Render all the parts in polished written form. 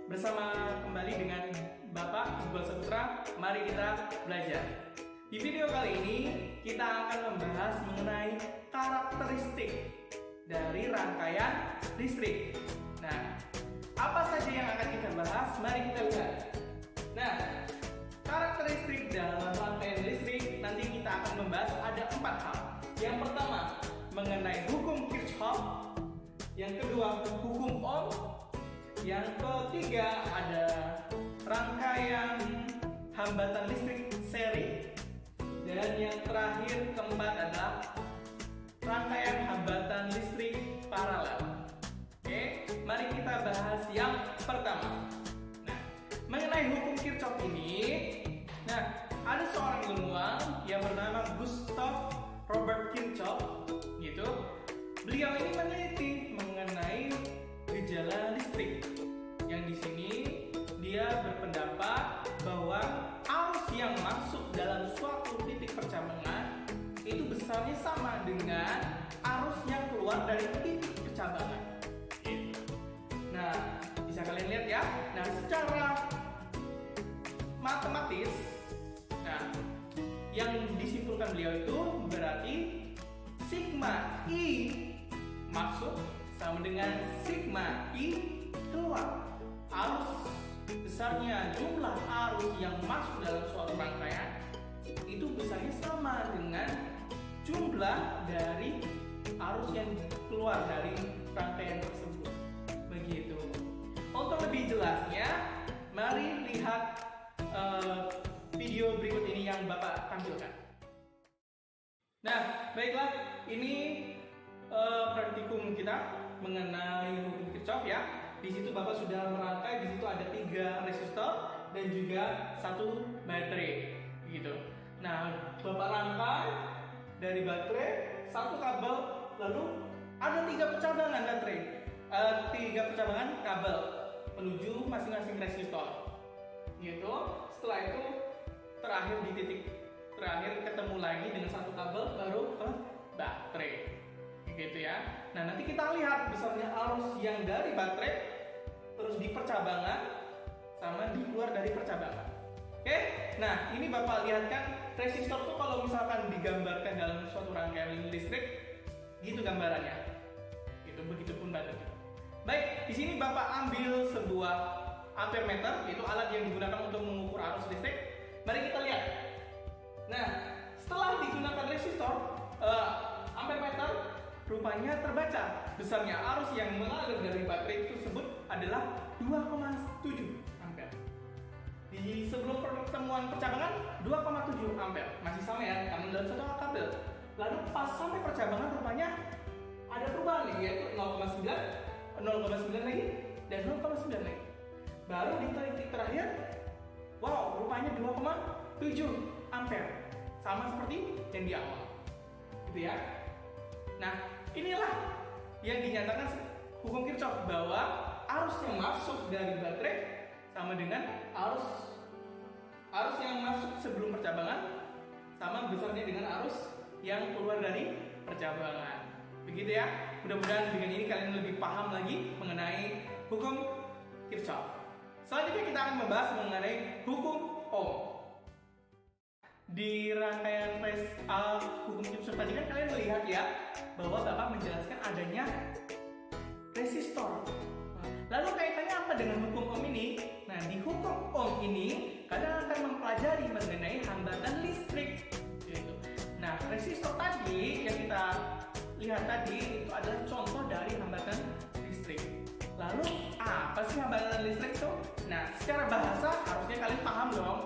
Bersama kembali dengan Bapak Iqbal Saputra, mari kita belajar. Di video kali ini kita akan membahas mengenai karakteristik dari rangkaian listrik. Nah, apa saja yang akan kita bahas? Mari kita lihat. Nah, karakteristik dalam rangkaian listrik nanti kita akan membahas ada 4 hal. Yang pertama, mengenai hukum Kirchhoff. Yang kedua, hukum Ohm. Yang ketiga, ada rangkaian hambatan listrik seri. Dan yang terakhir, keempat adalah rangkaian hambatan listrik paralel. Oke, mari kita bahas yang pertama. Nah, mengenai hukum Kirchhoff ini, ada seorang ilmuwan yang bernama Gustav Robert Kirchhoff, gitu. Beliau ini meneliti mengenai gejala listrik. Yang di sini dia berpendapat bahwa arus yang masuk dalam suatu titik percabangan itu besarnya sama dengan arus yang keluar dari titik percabangan. Nah, bisa kalian lihat ya. Nah, secara matematis, yang disimpulkan beliau itu berarti sigma I masuk sama dengan sigma I keluar. Arus besarnya jumlah arus yang masuk dalam suatu rangkaian itu besarnya sama dengan jumlah dari arus yang keluar dari rangkaian tersebut. Begitu. Untuk lebih jelasnya, mari lihat video berikut ini yang Bapak tampilkan. Nah, baiklah, ini praktikum kita mengenai hukum Kirchhoff ya. Di situ Bapak sudah merangkai, di situ ada 3 resistor dan juga 1 baterai, gitu. Nah, Bapak rangkai dari baterai 1 kabel, lalu ada 3 percabangan baterai, 3 percabangan kabel menuju masing-masing resistor, gitu. Setelah itu terakhir di titik terakhir ketemu lagi dengan 1 kabel baru ke baterai, gitu ya. Nah, nanti kita lihat besarnya arus yang dari baterai terus di percabangan sama di luar dari percabangan. Oke, nah ini Bapak lihat kan resistor tuh kalau misalkan digambarkan dalam suatu rangkaian listrik, gitu gambarannya. Itu begitupun baterai. Baik, di sini Bapak ambil sebuah ampermeter, yaitu alat yang digunakan untuk mengukur arus listrik. Mari kita lihat. Nah, setelah digunakan resistor, ampermeter rupanya terbaca besarnya arus yang mengalir dari baterai tersebut adalah 2,7 ampere. Di sebelum pertemuan percabangan 2,7 ampere, masih sama ya, karena dalam satu kabel. Lalu pas sampai percabangan rupanya ada perubahan nih, yaitu 0,9 lagi dan 0,9 lagi. Baru di titik terakhir, wow, rupanya 2,7 ampere, sama seperti yang di awal, gitu ya. Nah, inilah yang dinyatakan hukum Kirchhoff, bahwa arus yang masuk dari baterai sama dengan arus yang masuk sebelum percabangan sama besarnya dengan arus yang keluar dari percabangan. Begitu ya. Mudah-mudahan dengan ini kalian lebih paham lagi mengenai hukum Kirchhoff. Selanjutnya kita akan membahas mengenai hukum Ohm. Di rangkaian hukum Kirchhoff tadi kan kalian melihat ya bahwa Bapak menjelaskan adanya resistor. Lalu kaitannya apa dengan hukum Ohm ini? Nah, di hukum Ohm ini kalian akan mempelajari mengenai hambatan listrik, gitu. Nah, resistor tadi yang kita lihat tadi itu adalah contoh dari hambatan listrik. Lalu apa sih hambatan listrik itu? Nah, secara bahasa harusnya kalian paham dong.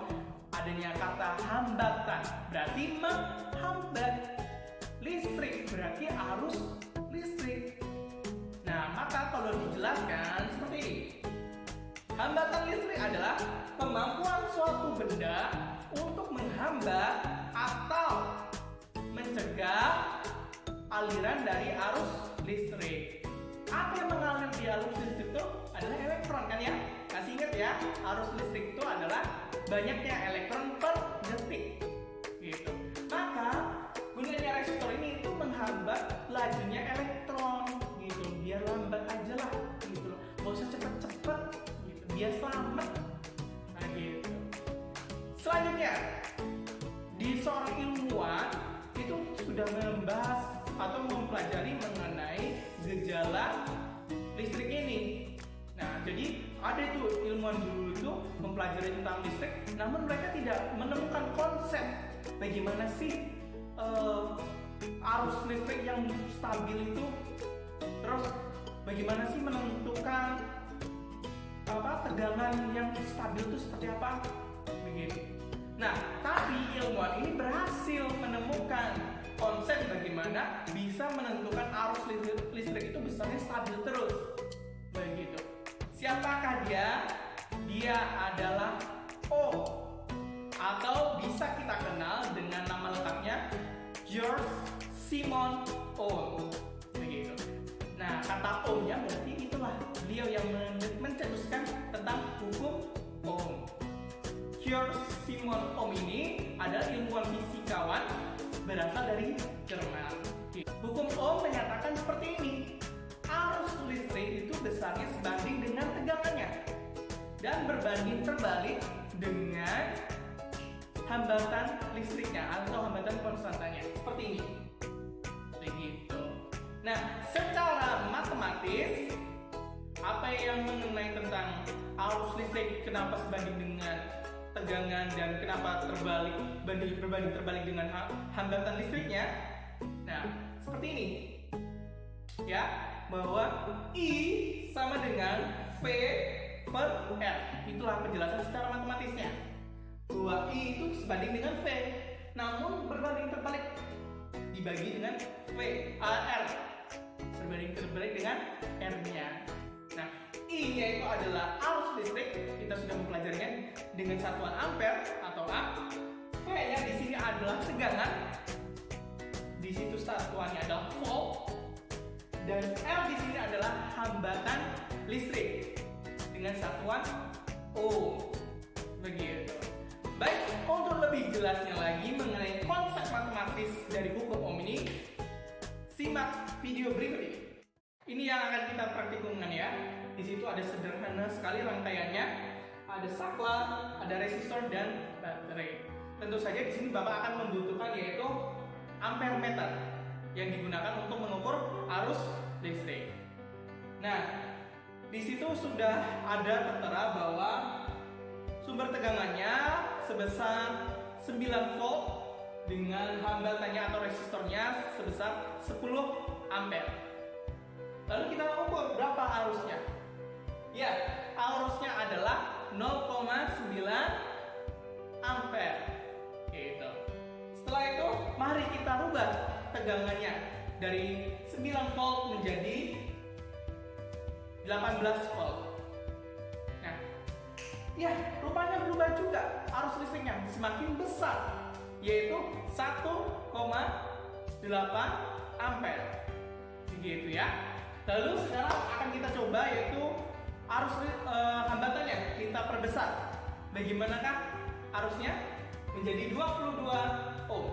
Adanya kata hambatan berarti menghambat, listrik berarti arus listrik. Nah, maka kalau dijelaskan seperti ini, hambatan listrik adalah kemampuan suatu benda untuk menghambat atau mencegah aliran dari arus listrik. Apa yang mengalir di arus listrik itu adalah elektron kan ya? Kasih ingat ya, arus listrik itu adalah banyaknya elektron per detik, gitu. Maka gunanya resistor ini itu menghambat lajunya elektron, gitu. Biar lambat aja lah, gitu loh. Gak usah cepet-cepet, gitu. dia selamat. Nah gitu. Selanjutnya, di seorang ilmuwan itu sudah membahas atau mempelajari mengenai gejala listrik ini. Nah, jadi ada itu ilmuwan dulu itu mempelajari tentang listrik, namun mereka tidak menemukan konsep bagaimana sih arus listrik yang stabil itu, terus bagaimana sih menentukan tegangan yang stabil itu seperti apa, begitu. Nah, tapi ilmuwan ini berhasil menemukan konsep bagaimana bisa menentukan arus listrik itu besarnya stabil terus, begitu. Siapakah dia? Dia adalah Ohm, atau bisa kita kenal dengan nama lengkapnya George Simon Ohm, begitu. Nah, kata Ohm-nya berarti itulah beliau yang mencetuskan tentang hukum Ohm. George Simon Ohm ini adalah ilmuwan fisikawan berasal dari Jerman. Hukum Ohm menyatakan seperti ini. Arus listrik itu besarnya sebanding dengan tegangannya dan berbanding terbalik dengan hambatan listriknya atau hambatan konstantanya. Seperti ini. Begitu. Nah, secara matematis, apa yang mengenai tentang arus listrik kenapa sebanding dengan tegangan dan kenapa berbanding terbalik dengan hambatan listriknya? Nah, seperti ini. Ya, bahwa I sama dengan V per R. Itulah penjelasan secara matematisnya. Bahwa I itu sebanding dengan V, namun berbanding terbalik dibagi dengan R. Berbanding terbalik dengan R-nya. Nah, I-nya itu adalah arus listrik. Kita sudah mempelajarinya dengan satuan ampere atau A. V-nya di sini adalah tegangan. Di situ satuannya adalah volt. Dan R di sini adalah hambatan listrik dengan satuan Ohm. Begitu. Baik, untuk lebih jelasnya lagi mengenai konsep matematis dari hukum Ohm ini, simak video berikut ini. Ini yang akan kita praktikumkan ya. Di situ ada sederhana sekali rangkaiannya. Ada saklar, ada resistor dan baterai. Tentu saja di sini Bapak akan membutuhkan yaitu ampere meter yang digunakan untuk mengukur arus listrik. Nah, di situ sudah ada tertera bahwa sumber tegangannya sebesar 9 volt dengan hambatannya atau resistornya sebesar 10 ampere. Lalu kita ukur berapa arusnya. Ya, arusnya adalah 0,9 ampere. Gitu. Setelah itu, mari kita rubah tegangannya dari 9 volt menjadi 18 volt. Nah, ya rupanya berubah juga arus listriknya semakin besar, yaitu 1,8 ampere. Begitu ya. Lalu sekarang akan kita coba yaitu arus hambatannya kita perbesar. Bagaimanakah arusnya? Menjadi 22 ohm.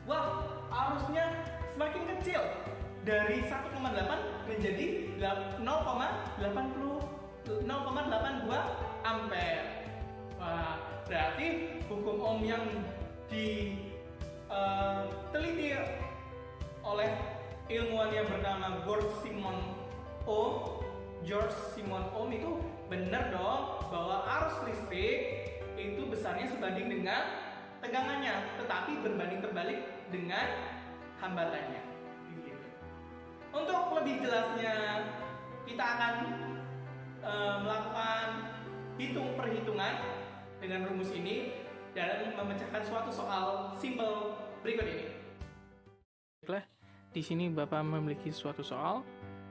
Wah, arusnya semakin kecil dari 1,8 menjadi 0,82 ampere. Wah, berarti hukum Ohm yang diteliti oleh ilmuwan yang bernama George Simon Ohm itu benar dong, bahwa arus listrik itu besarnya sebanding dengan tegangannya, tetapi berbanding terbalik dengan hambatannya. Gitu. Untuk lebih jelasnya, kita akan melakukan perhitungan dengan rumus ini dan memecahkan suatu soal simpel berikut ini. Baiklah, di sini Bapak memiliki suatu soal,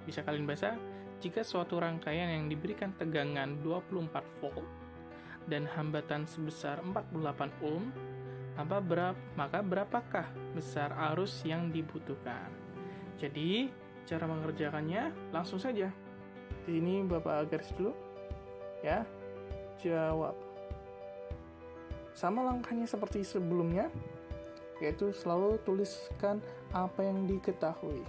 bisa kalian baca. Jika suatu rangkaian yang diberikan tegangan 24 volt dan hambatan sebesar 48 ohm, maka berapakah besar arus yang dibutuhkan? Jadi, cara mengerjakannya langsung saja. Di sini Bapak garis dulu. Ya, jawab. Sama langkahnya seperti sebelumnya, yaitu selalu tuliskan apa yang diketahui.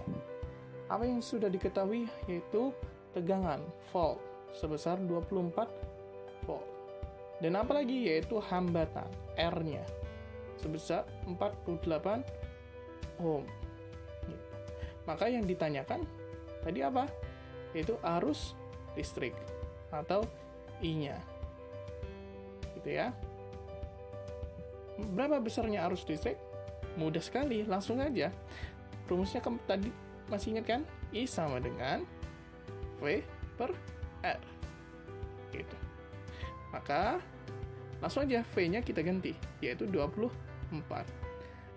Apa yang sudah diketahui yaitu tegangan, volt, sebesar 24 volt. Dan apalagi yaitu hambatan R-nya sebesar 48 ohm. Gitu. Maka yang ditanyakan tadi apa? Yaitu arus listrik atau I-nya. Gitu ya. Berapa besarnya arus listrik? Mudah sekali, langsung aja. Rumusnya tadi masih ingat kan? I sama dengan V per R. Gitu. Maka langsung aja V-nya kita ganti, yaitu 24.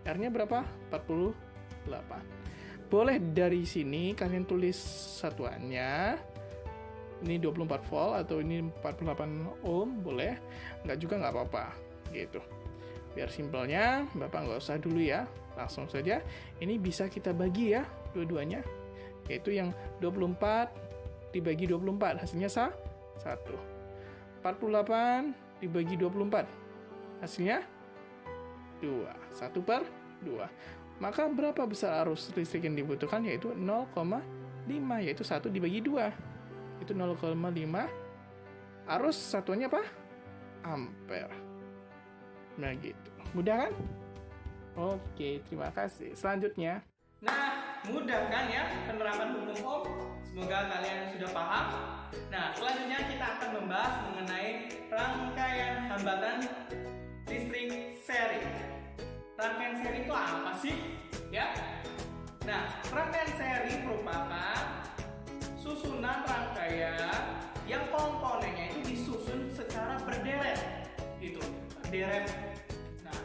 R-nya berapa? 48. Boleh dari sini kalian tulis satuannya. Ini 24 volt atau ini 48 ohm, boleh. Nggak juga nggak apa-apa. Gitu. Biar simpelnya, Bapak nggak usah dulu ya. Langsung saja. Ini bisa kita bagi ya, dua-duanya. Yaitu yang 24 dibagi 24, hasilnya 1. 48 dibagi 24, hasilnya 2. 1 per 2. Maka berapa besar arus listrik yang dibutuhkan? Yaitu 0,5, yaitu 1 dibagi 2. Itu 0,5. Arus satuannya apa? Ampere. Nah gitu. Mudah kan? Oke, terima kasih. Selanjutnya. Nah, mudah kan ya penerapan hukum Ohm? Semoga kalian sudah paham. Nah, selanjutnya kita akan membahas mengenai rangkaian hambatan listrik seri. Rangkaian seri itu apa sih? Ya. Nah, rangkaian seri merupakan susunan rangkaian yang komponennya itu disusun secara berderet. Gitu. Berderet. Nah,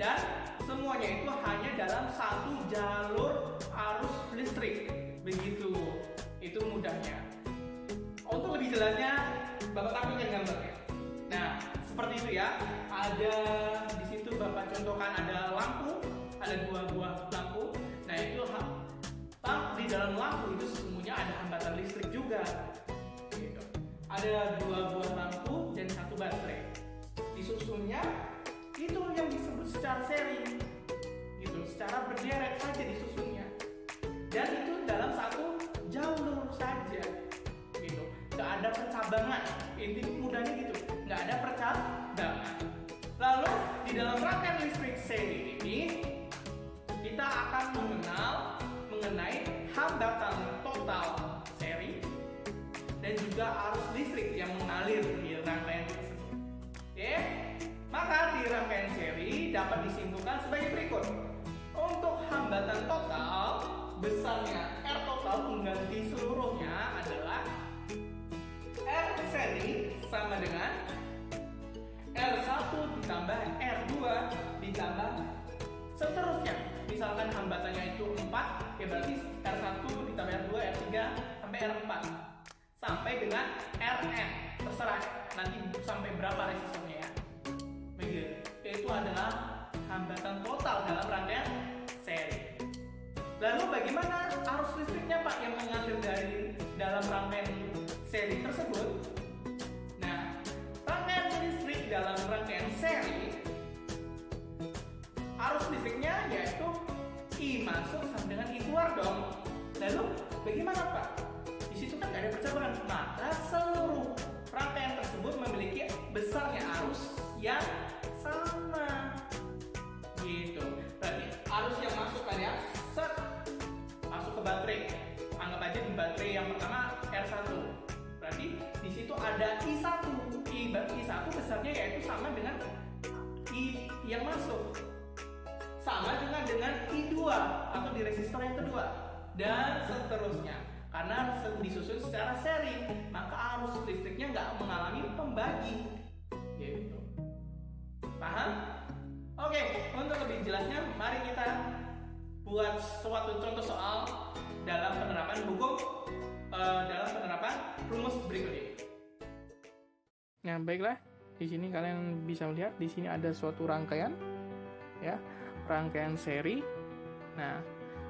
dan semuanya itu hanya dalam satu jalur arus listrik. Begitu. Itu mudahnya. Untuk lebih jelasnya, Bapak tampilkan gambarnya. Nah, seperti itu ya. Ada di situ Bapak contohkan ada lampu, ada 2 buah lampu. Nah, itu di dalam lampu itu sesungguhnya ada hambatan listrik juga. Gitu. Ada 2 buah lampu dan 1 baterai. Disusunnya itu yang disebut secara seri. Gitu, secara berderet saja disusunnya. Dan itu dalam satu jalur saja. Gitu. Nggak ada percabangan. Inti mudahnya gitu. Nggak ada percabangan. Lalu di dalam rangkaian listrik seri ini kita akan mengenai hambatan total seri dan juga arus listrik yang mengalir di rangkaian tersebut. Oke? Maka di rangkaian seri dapat disimpulkan sebagai berikut. Untuk hambatan total, besarnya R total pengganti seluruhnya adalah R seri sama dengan R1 ditambah R2 ditambah seterusnya. Misalkan hambatannya itu 4, ya berarti R1 ditambah R2, R3 sampai R4 sampai dengan Rn. Terserah nanti sampai berapa resistornya ya. Begitu. Itu adalah hambatan total dalam rangkaian seri. Lalu bagaimana arus listriknya Pak yang mengalir dari dalam rangkaian seri tersebut? Nah, rangkaian listrik dalam rangkaian seri, arus listriknya yaitu I masuk sama dengan I keluar dong. Lalu bagaimana Pak? Di situ kan nggak ada percabangan, maka seluruh rangkaian tersebut memiliki besarnya arus yang sama. Gitu. Berarti arus yang masuk kan ya, masuk ke baterai. Anggap aja di baterai yang pertama R1. Berarti di situ ada I1. I1 besarnya yaitu sama dengan I yang masuk. Sama dengan I2 atau di resistor yang kedua. Dan seterusnya. Karena disusun secara seri, maka arus listriknya nggak mengalami pembagi. Gitu. Paham? Oke, untuk lebih jelasnya, mari kita buat suatu contoh soal dalam penerapan hukum, dalam penerapan rumus berikut ini. Nah, baiklah. Di sini kalian bisa melihat di sini ada suatu rangkaian, ya, rangkaian seri. Nah,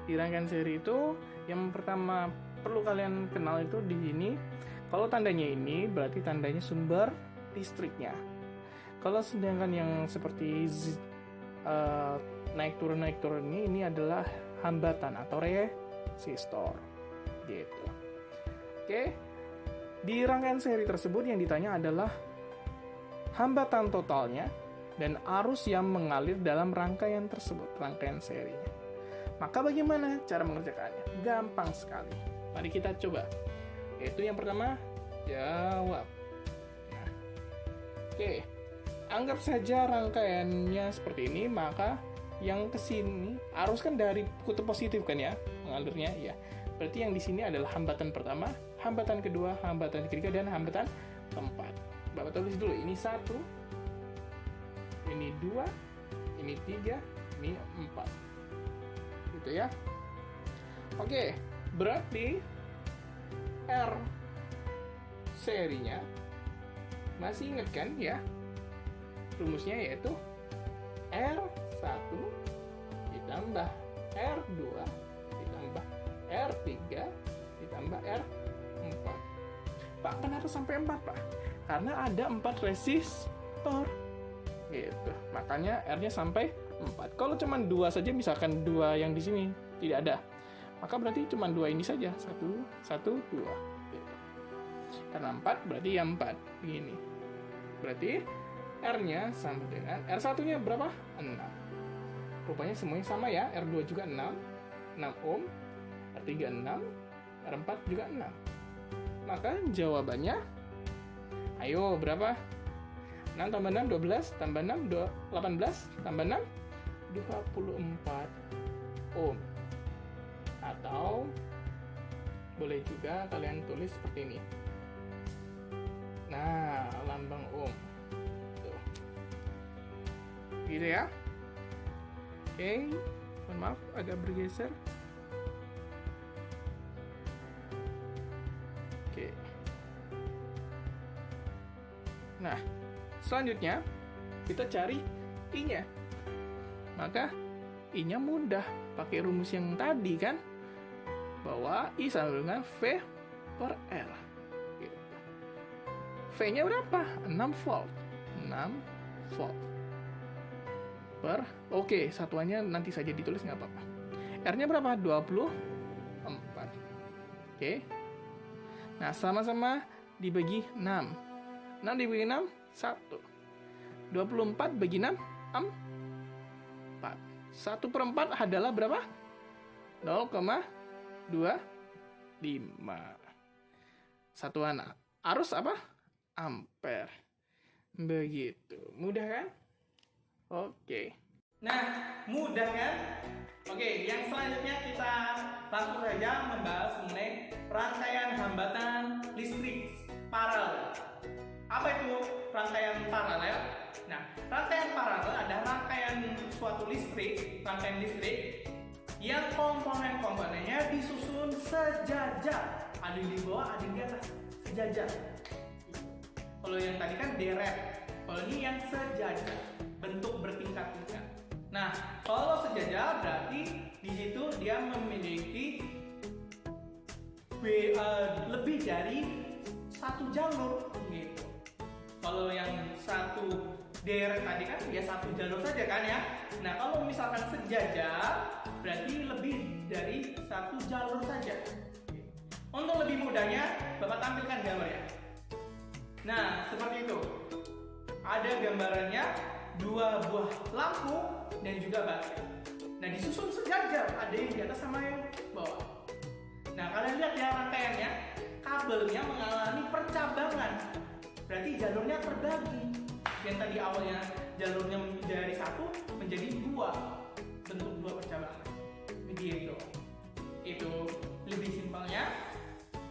di rangkaian seri itu yang pertama perlu kalian kenal itu di sini. Kalau tandanya ini berarti tandanya sumber listriknya. Kalau sedangkan yang seperti naik turun ini adalah hambatan atau resistor. Gitu. Oke. Di rangkaian seri tersebut yang ditanya adalah hambatan totalnya dan arus yang mengalir dalam rangkaian tersebut, rangkaian serinya. Maka bagaimana cara mengerjakannya? Gampang sekali. Mari kita coba. Yaitu yang pertama, jawab. Nah, oke. Anggap saja rangkaiannya seperti ini, maka yang ke sini arus kan dari kutub positif kan ya, mengalirnya ya. Berarti yang di sini adalah hambatan pertama, hambatan kedua, hambatan ketiga, dan hambatan keempat. Bapak tulis dulu, ini 1, ini 2, ini 3, ini 4. Gitu ya. Oke, berarti R serinya masih ingat kan ya? Rumusnya yaitu R1 ditambah R2 ditambah R3 ditambah R4. Pak, kenapa sampai 4, Pak? Karena ada 4 resistor. Gitu. Makanya R-nya sampai 4. Kalau cuma 2 saja, misalkan 2 yang di sini tidak ada, maka berarti cuma 2 ini saja. 1, 1, 2. Gitu. Karena 4 berarti yang 4. Begini. Berarti R-nya sama dengan R1-nya berapa? 6. Rupanya semuanya sama ya. R2 juga 6. 6 ohm. R3 6. R4 juga 6. Maka jawabannya, ayo berapa? 6 tambah 6, 12. Tambah 6, 18. Tambah 6, 24 ohm. Atau boleh juga kalian tulis seperti ini. Nah, lambang ohm. Gitu ya. Oke, mohon maaf agak bergeser. Oke. Nah, selanjutnya kita cari I-nya. Maka I-nya mudah, pakai rumus yang tadi kan, bahwa I sama dengan V per L. Gitu. V-nya berapa? 6 volt. 6 volt. Oke, satuannya nanti saja ditulis nggak apa-apa. R-nya berapa? 24. Oke. Nah, sama-sama dibagi 6. 6 dibagi 6, 1. 24 bagi 6, 4. 1/4 adalah berapa? 0,25. Satuan arus apa? Ampere. Begitu. Mudah kan? Oke. Nah, mudah kan? Oke, yang selanjutnya kita langsung saja membahas mengenai rangkaian hambatan listrik paralel. Apa itu rangkaian paralel? Nah, rangkaian paralel adalah rangkaian suatu rangkaian listrik yang komponen-komponennya disusun sejajar. Ada yang di bawah, ada yang di atas, sejajar. Kalau yang tadi kan deret, kalau ini yang sejajar, bentuk bertingkat-tingkat. Nah, kalau sejajar berarti di situ dia memiliki lebih dari satu jalur gitu. Kalau yang satu deret tadi kan ya satu jalur saja kan ya. Nah, kalau misalkan sejajar berarti lebih dari satu jalur saja. Untuk lebih mudahnya, Bapak tampilkan gambarnya. Nah, seperti itu. Ada gambarannya 2 buah lampu dan juga baterai. Nah, disusun sejajar, ada yang di atas sama yang bawah. Nah, kalian lihat ya rangkaiannya, kabelnya mengalami percabangan. Berarti jalurnya terbagi. Yang tadi awalnya jalurnya dari 1 menjadi 2, bentuk 2 percabangan. Begitu. Itu lebih simpelnya.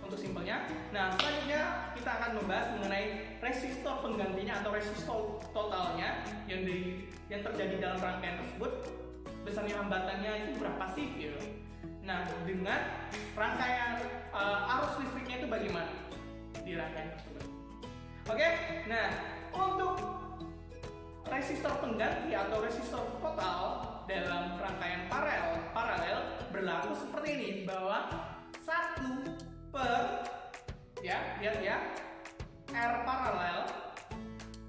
Untuk simpelnya. Nah, selanjutnya kita akan membahas mengenai resistor penggantinya atau resistor totalnya yang terjadi dalam rangkaian tersebut. Besarnya hambatannya itu berapa sih gitu. Nah, dengan rangkaian arus listriknya itu bagaimana di rangkaian tersebut. Oke, nah untuk resistor pengganti atau resistor total dalam rangkaian paralel berlaku seperti ini, bahwa 1 per ya lihat ya, R paralel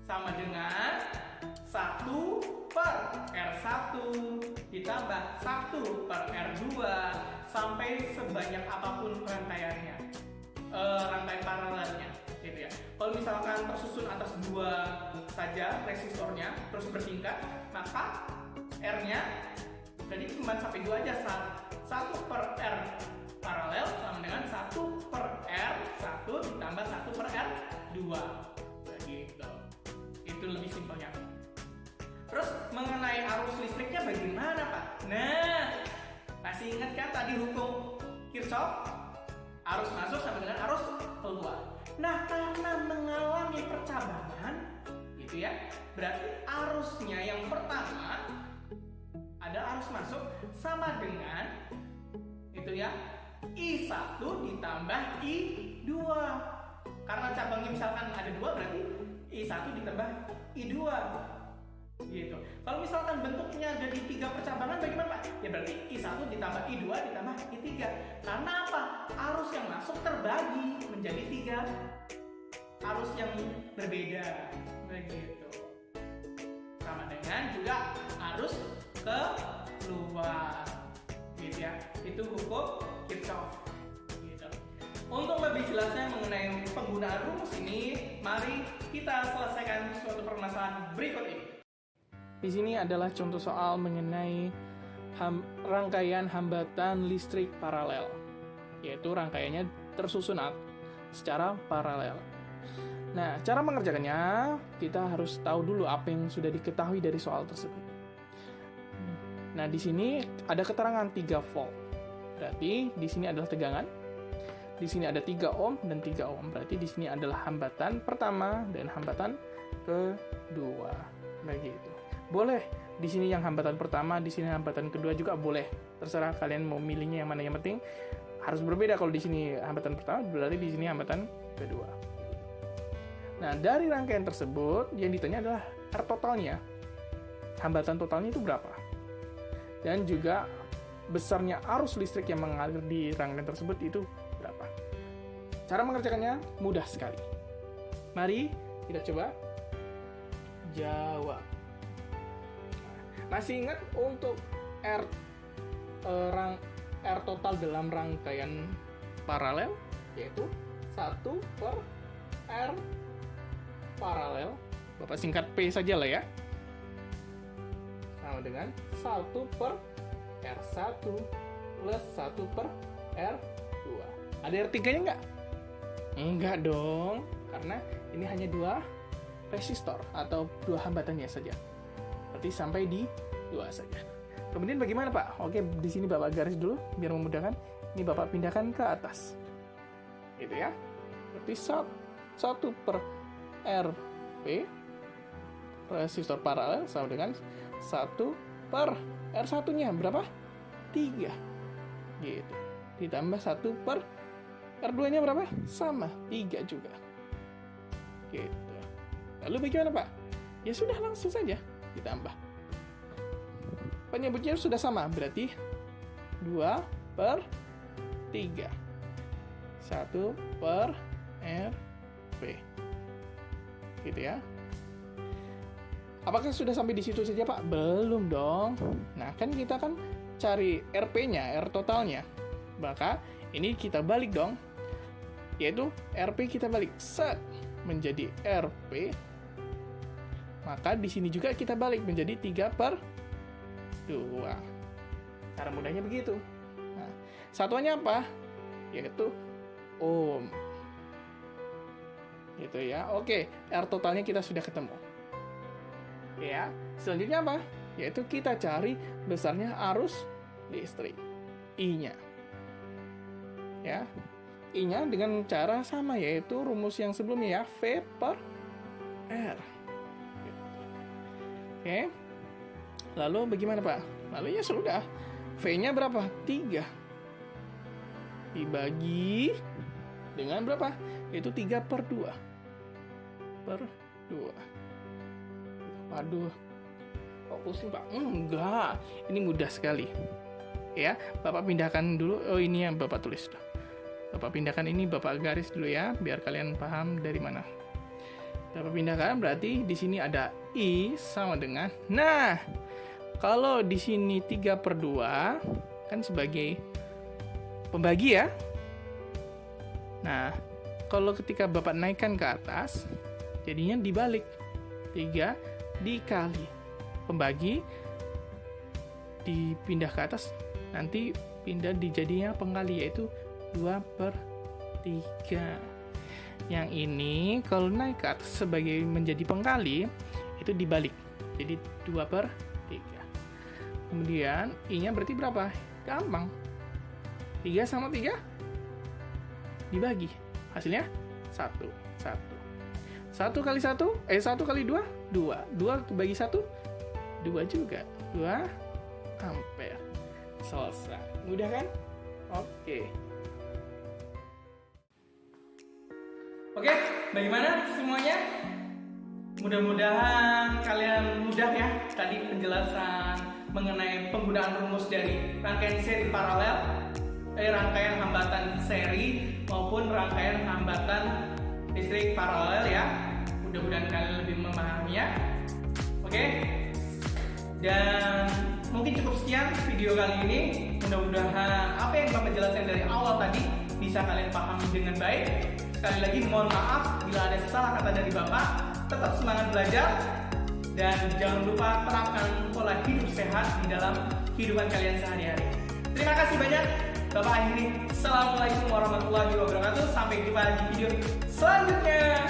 sama dengan 1 per R1 ditambah 1 per R2 sampai sebanyak apapun rangkaiannya, rangkaian paralelnya. Kalau misalkan tersusun atas 2 saja resistornya, terus bertingkat, maka R-nya jadi cuma sampai 2 aja. 1 per R paralel sama dengan 1 per R1 ditambah 1 per R2. Begitu. Itu lebih simpelnya. Terus mengenai arus listriknya bagaimana, Pak? Nah, masih ingat kan tadi hukum Kirchhoff? Arus masuk sama dengan arus keluar. Nah, karena mengalami percabangan, gitu ya, berarti arusnya yang pertama ada arus masuk sama dengan itu ya I1 ditambah I2. Karena cabangnya misalkan ada 2, berarti I1 ditambah I2. Gitu. Kalau misalkan bentuknya jadi 3 percabangan bagaimana, Pak? Ya berarti I1 ditambah I2 ditambah I3. Karena apa? Arus yang masuk terbagi menjadi 3 arus yang berbeda. Begitu. Sama dengan juga arus keluar. Gitu ya. Itu hukum Kirchhoff. Gitu. Untuk lebih jelasnya mengenai penggunaan rumus ini, mari kita selesaikan suatu permasalahan berikut ini. Di sini adalah contoh soal mengenai rangkaian hambatan listrik paralel, yaitu rangkaiannya tersusun secara paralel. Nah, cara mengerjakannya kita harus tahu dulu apa yang sudah diketahui dari soal tersebut. Nah, di sini ada keterangan 3 volt. Berarti di sini adalah tegangan. Di sini ada 3 ohm dan 3 ohm. Berarti di sini adalah hambatan pertama dan hambatan kedua. Begitu. Boleh di sini yang hambatan pertama, di sini hambatan kedua juga boleh. Terserah kalian mau milihnya yang mana. Yang penting harus berbeda. Kalau di sini hambatan pertama, berarti di sini hambatan kedua. Nah, dari rangkaian tersebut yang ditanya adalah R totalnya. Hambatan totalnya itu berapa? Dan juga besarnya arus listrik yang mengalir di rangkaian tersebut itu berapa? Cara mengerjakannya mudah sekali. Mari kita coba jawab. Masih ingat untuk R total dalam rangkaian paralel, yaitu 1 per R paralel, Bapak singkat P saja lah ya, sama dengan 1 per R1 plus 1 per R2. Ada R3-nya nggak? Enggak dong, karena ini hanya 2 resistor atau 2 hambatannya saja. Berarti sampai di 2 saja. Kemudian bagaimana, Pak? Oke, di sini Bapak garis dulu biar memudahkan. Ini Bapak pindahkan ke atas. Gitu ya. Berarti 1 per RP resistor paralel sama dengan 1 per R1-nya berapa? 3. Gitu. Ditambah 1 per R2-nya berapa? Sama, 3 juga. Gitu. Lalu bagaimana, Pak? Ya sudah, langsung saja ditambah. Penyebutnya sudah sama, berarti 2 per 3. 1 per RP. Gitu ya. Apakah sudah sampai di situ saja, Pak? Belum dong. Nah, kan kita cari RP-nya, R totalnya. Maka ini kita balik dong. Yaitu RP kita balik. Set menjadi RP. Maka di sini juga kita balik menjadi 3 per 2. Cara mudahnya begitu. Nah, satuannya apa? Yaitu ohm. Gitu ya. Oke, R totalnya kita sudah ketemu. Ya, selanjutnya apa? Yaitu kita cari besarnya arus listrik. I-nya. Ya. I-nya dengan cara sama, yaitu rumus yang sebelumnya ya, V per R. Oke. Lalu bagaimana, Pak? Lalu ya sudah. V-nya berapa? 3. Dibagi dengan berapa? Itu 3 per 2. Per 2. Waduh. Kok pusing, Pak? Enggak. Ini mudah sekali. Ya, Bapak pindahkan dulu. Oh, ini yang Bapak tulis. Bapak pindahkan ini, Bapak garis dulu ya, biar kalian paham dari mana. Bapak pindahkan, berarti di sini ada I sama dengan, nah, kalau di sini 3 per 2, kan sebagai pembagi ya. Nah, kalau ketika Bapak naikkan ke atas, jadinya dibalik. 3 dikali. Pembagi dipindah ke atas, nanti pindah dijadinya pengkali, yaitu 2/3. Yang ini kalau naik ke atas sebagai menjadi pengkali, itu dibalik. Jadi 2/3. Kemudian I-nya berarti berapa? Gampang. 3 sama 3 dibagi. Hasilnya 1. 1 kali 1, 1 kali 2, 2. 2 bagi 1, 2 juga. 2 ampere. Selesai. Mudah kan? Oke. Oke, bagaimana semuanya? Mudah-mudahan kalian mudah ya tadi penjelasan mengenai penggunaan rumus dari rangkaian seri paralel, rangkaian hambatan seri maupun rangkaian hambatan listrik paralel ya. Mudah-mudahan kalian lebih memahaminya. Oke. Dan mungkin cukup sekian video kali ini. Mudah-mudahan apa yang Bapak jelaskan dari awal tadi bisa kalian pahami dengan baik. Sekali lagi mohon maaf bila ada salah kata dari Bapak. Tetap semangat belajar dan jangan lupa terapkan pola hidup sehat di dalam kehidupan kalian sehari-hari. Terima kasih banyak. Bapak akhiri. Assalamualaikum warahmatullahi wabarakatuh. Sampai jumpa di video selanjutnya.